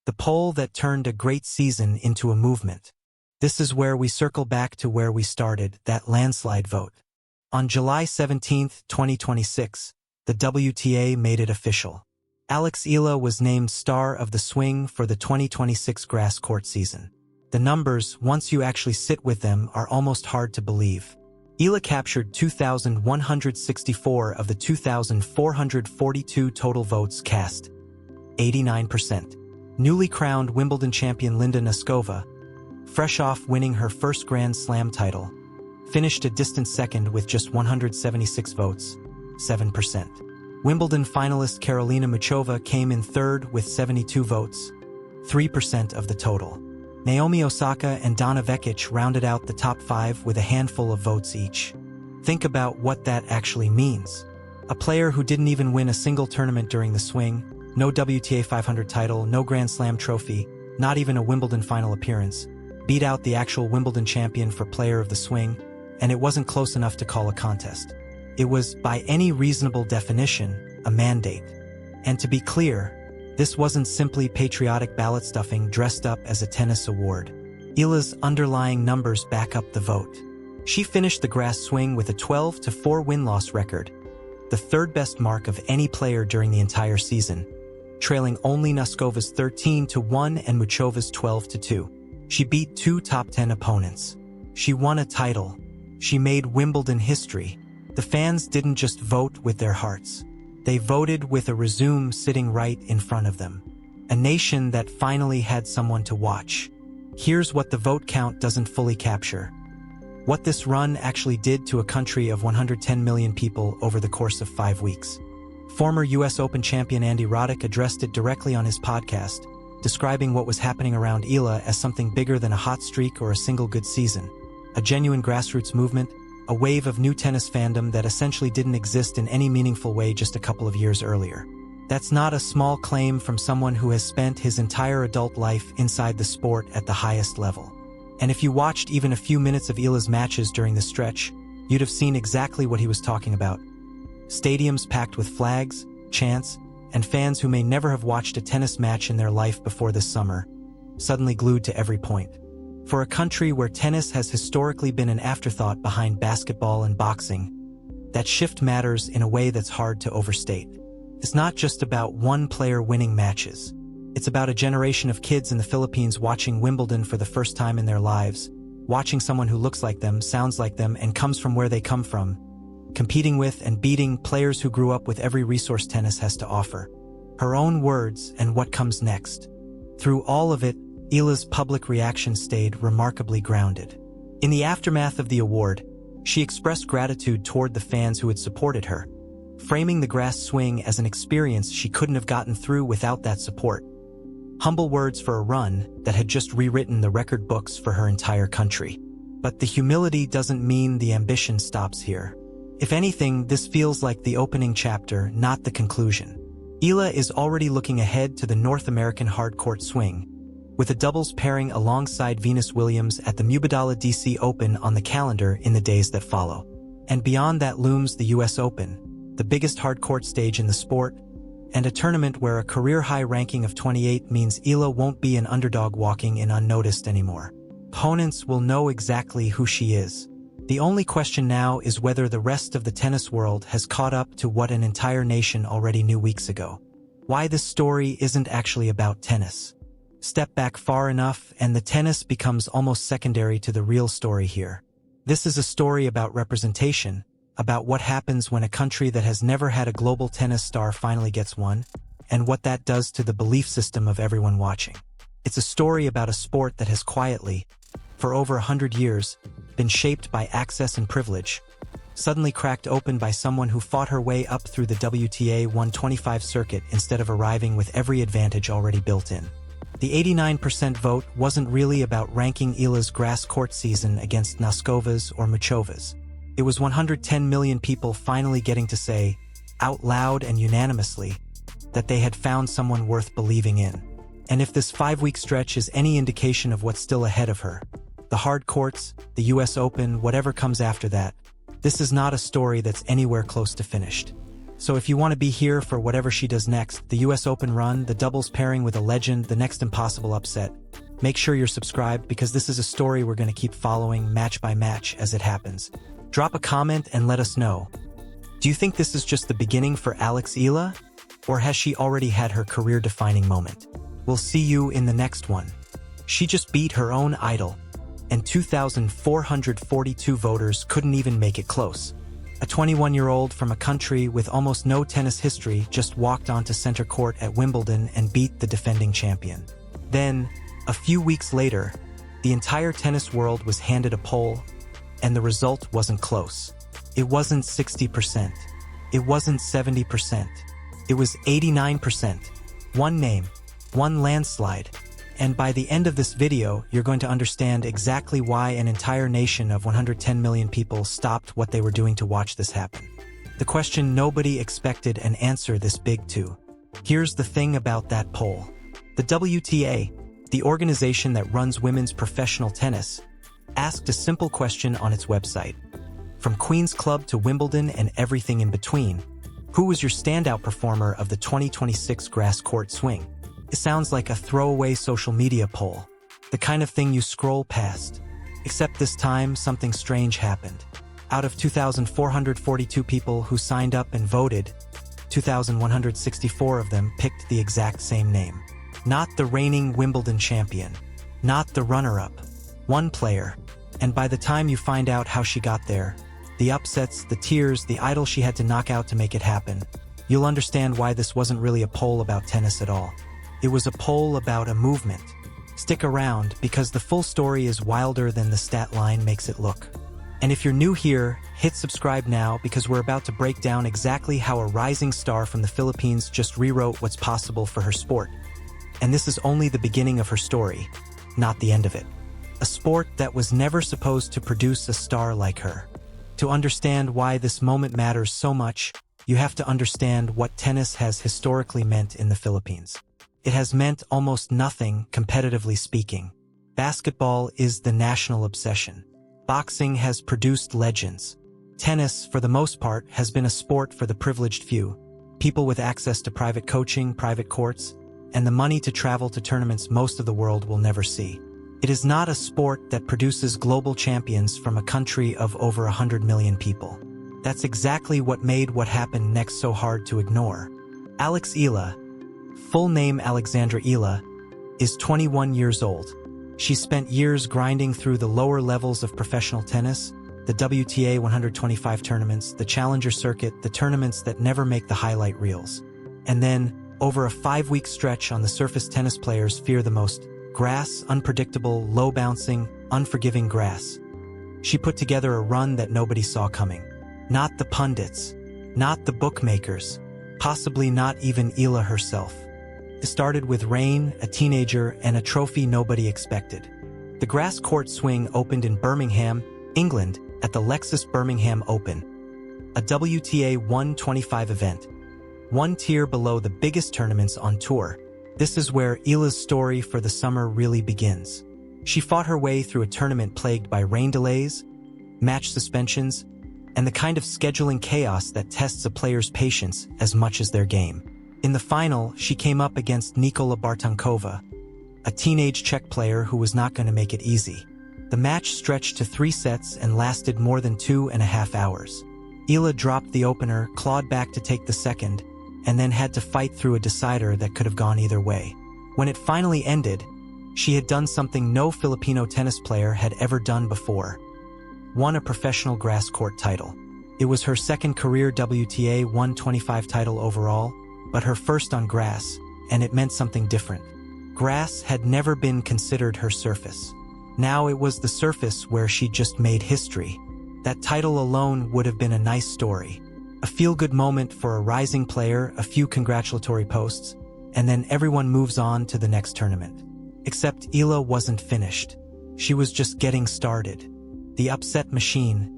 The poll that turned a great season into a movement. This is where we circle back to where we started, that landslide vote. On July 17, 2026, the WTA made it official. Alex Eala was named Star of the Swing for the 2026 grass court season. The numbers, once you actually sit with them, are almost hard to believe. Eala captured 2,164 of the 2,442 total votes cast, 89%. Newly crowned Wimbledon champion Linda Noskova, fresh off winning her first Grand Slam title, finished a distant second with just 176 votes, 7%. Wimbledon finalist Karolina Muchova came in third with 72 votes, 3% of the total. Naomi Osaka and Donna Vekic rounded out the top 5 with a handful of votes each. Think about what that actually means. A player who didn't even win a single tournament during the swing, no WTA 500 title, no Grand Slam trophy, not even a Wimbledon final appearance, beat out the actual Wimbledon champion for player of the swing, and it wasn't close enough to call a contest. It was, by any reasonable definition, a mandate. And to be clear, this wasn't simply patriotic ballot stuffing dressed up as a tennis award. Eala's underlying numbers back up the vote. She finished the grass swing with a 12-4 win-loss record, the third best mark of any player during the entire season, trailing only Noskova's 13-1 and Muchova's 12-2. She beat 2 top 10 opponents. She won a title. She made Wimbledon history. The fans didn't just vote with their hearts. They voted with a resume sitting right in front of them. A nation that finally had someone to watch. Here's what the vote count doesn't fully capture. What this run actually did to a country of 110 million people over the course of 5 weeks. Former US Open champion Andy Roddick addressed it directly on his podcast, describing what was happening around Eala as something bigger than a hot streak or a single good season. A genuine grassroots movement, a wave of new tennis fandom that essentially didn't exist in any meaningful way just a couple of years earlier. That's not a small claim from someone who has spent his entire adult life inside the sport at the highest level. And if you watched even a few minutes of Eala's matches during the stretch, you'd have seen exactly what he was talking about. Stadiums packed with flags, chants, and fans who may never have watched a tennis match in their life before this summer, suddenly glued to every point. For a country where tennis has historically been an afterthought behind basketball and boxing, that shift matters in a way that's hard to overstate. It's not just about one player winning matches. It's about a generation of kids in the Philippines watching Wimbledon for the first time in their lives, watching someone who looks like them, sounds like them, and comes from where they come from, competing with and beating players who grew up with every resource tennis has to offer. Her own words and what comes next. Through all of it, Eala's public reaction stayed remarkably grounded. In the aftermath of the award, she expressed gratitude toward the fans who had supported her, framing the grass swing as an experience she couldn't have gotten through without that support. Humble words for a run that had just rewritten the record books for her entire country. But the humility doesn't mean the ambition stops here. If anything, this feels like the opening chapter, not the conclusion. Eala is already looking ahead to the North American hardcourt swing, with a doubles pairing alongside Venus Williams at the Wimbledon DC Open on the calendar in the days that follow. And beyond that looms the US Open, the biggest hardcourt stage in the sport, and a tournament where a career-high ranking of 28 means Eala won't be an underdog walking in unnoticed anymore. Opponents will know exactly who she is. The only question now is whether the rest of the tennis world has caught up to what an entire nation already knew weeks ago. Why this story isn't actually about tennis. Step back far enough and the tennis becomes almost secondary to the real story here. This is a story about representation, about what happens when a country that has never had a global tennis star finally gets one, and what that does to the belief system of everyone watching. It's a story about a sport that has quietly, for over 100 years, been shaped by access and privilege, suddenly cracked open by someone who fought her way up through the WTA 125 circuit instead of arriving with every advantage already built in. The 89% vote wasn't really about ranking Eala's grass court season against Noskova's or Muchova's. It was 110 million people finally getting to say, out loud and unanimously, that they had found someone worth believing in. And if this 5-week stretch is any indication of what's still ahead of her, the hard courts, the US Open, whatever comes after that, this is not a story that's anywhere close to finished. So if you want to be here for whatever she does next, the US Open run, the doubles pairing with a legend, the next impossible upset, make sure you're subscribed because this is a story we're going to keep following match by match as it happens. Drop a comment and let us know. Do you think this is just the beginning for Alex Eala? Or has she already had her career-defining moment? We'll see you in the next one. She just beat her own idol, and 2,442 voters couldn't even make it close. A 21-year-old from a country with almost no tennis history just walked onto center court at Wimbledon and beat the defending champion. Then, a few weeks later, the entire tennis world was handed a poll, and the result wasn't close. It wasn't 60%. It wasn't 70%. It was 89%. One name, one landslide. And by the end of this video, you're going to understand exactly why an entire nation of 110 million people stopped what they were doing to watch this happen. The question nobody expected an answer this big to. Here's the thing about that poll. The WTA, the organization that runs women's professional tennis, asked a simple question on its website. From Queen's Club to Wimbledon and everything in between, who was your standout performer of the 2026 grass court swing? It sounds like a throwaway social media poll, the kind of thing you scroll past. Except this time, something strange happened. Out of 2,442 people who signed up and voted, 2,164 of them picked the exact same name. Not the reigning Wimbledon champion, not the runner-up, one player. And by the time you find out how she got there, the upsets, the tears, the idol she had to knock out to make it happen, you'll understand why this wasn't really a poll about tennis at all. It was a poll about a movement. Stick around, because the full story is wilder than the stat line makes it look. And if you're new here, hit subscribe now because we're about to break down exactly how a rising star from the Philippines just rewrote what's possible for her sport. And this is only the beginning of her story, not the end of it. A sport that was never supposed to produce a star like her. To understand why this moment matters so much, you have to understand what tennis has historically meant in the Philippines. It has meant almost nothing, competitively speaking. Basketball is the national obsession. Boxing has produced legends. Tennis, for the most part, has been a sport for the privileged few, people with access to private coaching, private courts, and the money to travel to tournaments most of the world will never see. It is not a sport that produces global champions from a country of over 100 million people. That's exactly what made what happened next so hard to ignore. Alex Eala, full name Alexandra Eala, is 21 years old. She spent years grinding through the lower levels of professional tennis, the WTA 125 tournaments, the Challenger circuit, the tournaments that never make the highlight reels. And then, over a 5-week stretch on the surface tennis players fear the most, grass, unpredictable, low-bouncing, unforgiving grass. She put together a run that nobody saw coming. Not the pundits, not the bookmakers, possibly not even Eala herself. It started with rain, a teenager, and a trophy nobody expected. The grass court swing opened in Birmingham, England, at the Lexus Birmingham Open, a WTA 125 event, one tier below the biggest tournaments on tour. This is where Eala's story for the summer really begins. She fought her way through a tournament plagued by rain delays, match suspensions, and the kind of scheduling chaos that tests a player's patience as much as their game. In the final, she came up against Nikola Bartankova, a teenage Czech player who was not going to make it easy. The match stretched to 3 sets and lasted more than 2.5 hours. Eala dropped the opener, clawed back to take the second, and then had to fight through a decider that could have gone either way. When it finally ended, she had done something no Filipino tennis player had ever done before. Won a professional grass court title. It was her second career WTA 125 title overall, but her first on grass, and it meant something different. Grass had never been considered her surface. Now it was the surface where she just made history. That title alone would have been a nice story. A feel-good moment for a rising player, a few congratulatory posts, and then everyone moves on to the next tournament. Except Eala wasn't finished. She was just getting started. The upset machine,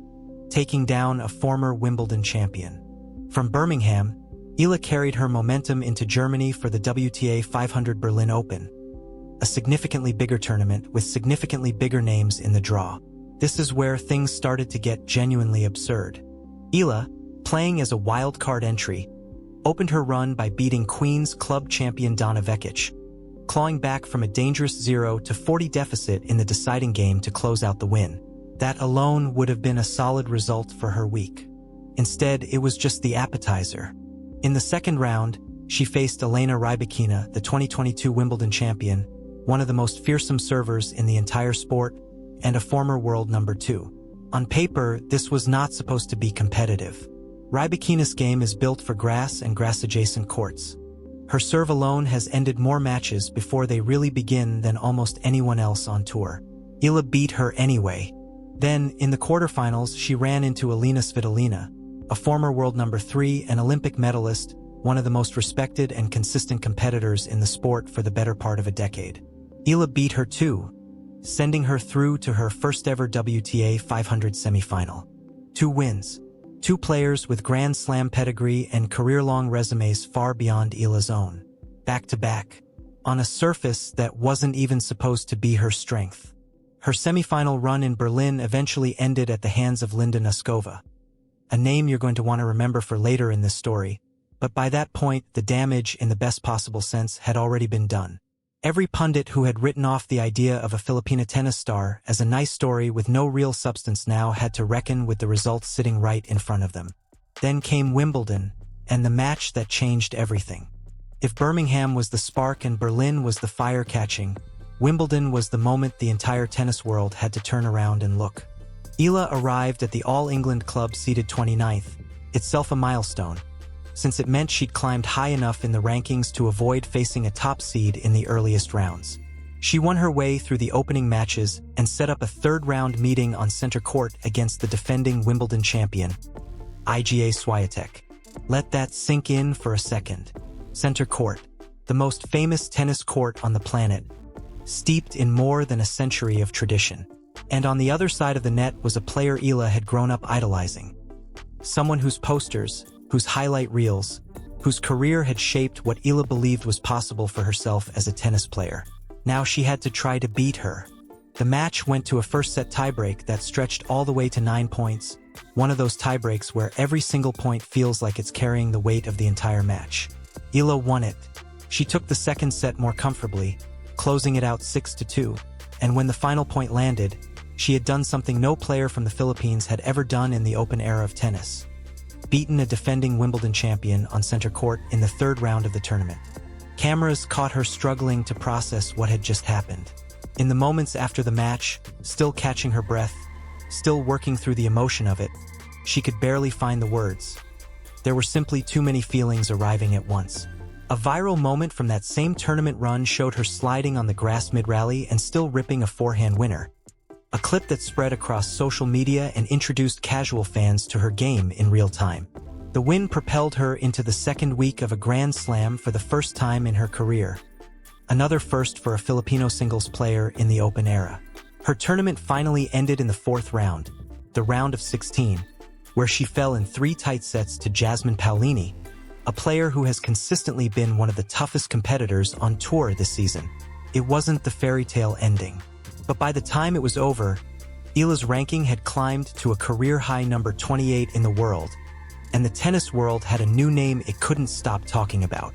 taking down a former Wimbledon champion. From Birmingham, Eala carried her momentum into Germany for the WTA 500 Berlin Open, a significantly bigger tournament with significantly bigger names in the draw. This is where things started to get genuinely absurd. Eala, playing as a wild card entry, opened her run by beating Queen's club champion Donna Vekic, clawing back from a dangerous 0-40 deficit in the deciding game to close out the win. That alone would have been a solid result for her week. Instead, it was just the appetizer. In the second round, she faced Elena Rybakina, the 2022 Wimbledon champion, one of the most fearsome servers in the entire sport, and a former world number 2. On paper, this was not supposed to be competitive. Rybakina's game is built for grass and grass-adjacent courts. Her serve alone has ended more matches before they really begin than almost anyone else on tour. Eala beat her anyway. Then, in the quarterfinals, she ran into Elena Svitolina, a former world number 3 and Olympic medalist, one of the most respected and consistent competitors in the sport for the better part of a decade. Eala beat her too, sending her through to her first-ever WTA 500 semifinal. 2 wins. 2 players with Grand Slam pedigree and career-long resumes far beyond Eala's own. Back-to-back. On a surface that wasn't even supposed to be her strength. Her semifinal run in Berlin eventually ended at the hands of Linda Noskova, a name you're going to want to remember for later in this story, but by that point, the damage, in the best possible sense, had already been done. Every pundit who had written off the idea of a Filipina tennis star as a nice story with no real substance now had to reckon with the results sitting right in front of them. Then came Wimbledon, and the match that changed everything. If Birmingham was the spark and Berlin was the fire catching, Wimbledon was the moment the entire tennis world had to turn around and look. Eala arrived at the All-England club seated 29th, itself a milestone, since it meant she'd climbed high enough in the rankings to avoid facing a top seed in the earliest rounds. She won her way through the opening matches and set up a third-round meeting on center court against the defending Wimbledon champion, Iga Swiatek. Let that sink in for a second. Center court, the most famous tennis court on the planet, steeped in more than a century of tradition. And on the other side of the net was a player Eala had grown up idolizing. Someone whose posters, whose highlight reels, whose career had shaped what Eala believed was possible for herself as a tennis player. Now she had to try to beat her. The match went to a first-set tiebreak that stretched all the way to 9 points, one of those tiebreaks where every single point feels like it's carrying the weight of the entire match. Eala won it. She took the second set more comfortably, closing it out 6-2, and when the final point landed, she had done something no player from the Philippines had ever done in the open era of tennis. Beaten a defending Wimbledon champion on center court in the third round of the tournament. Cameras caught her struggling to process what had just happened. In the moments after the match, still catching her breath, still working through the emotion of it, she could barely find the words. There were simply too many feelings arriving at once. A viral moment from that same tournament run showed her sliding on the grass mid-rally and still ripping a forehand winner. A clip that spread across social media and introduced casual fans to her game in real time. The win propelled her into the second week of a Grand Slam for the first time in her career. Another first for a Filipino singles player in the Open era. Her tournament finally ended in the fourth round, the round of 16, where she fell in 3 tight sets to Jasmine Paolini, a player who has consistently been one of the toughest competitors on tour this season. It wasn't the fairy tale ending. But by the time it was over, Eala's ranking had climbed to a career-high number 28 in the world, and the tennis world had a new name it couldn't stop talking about.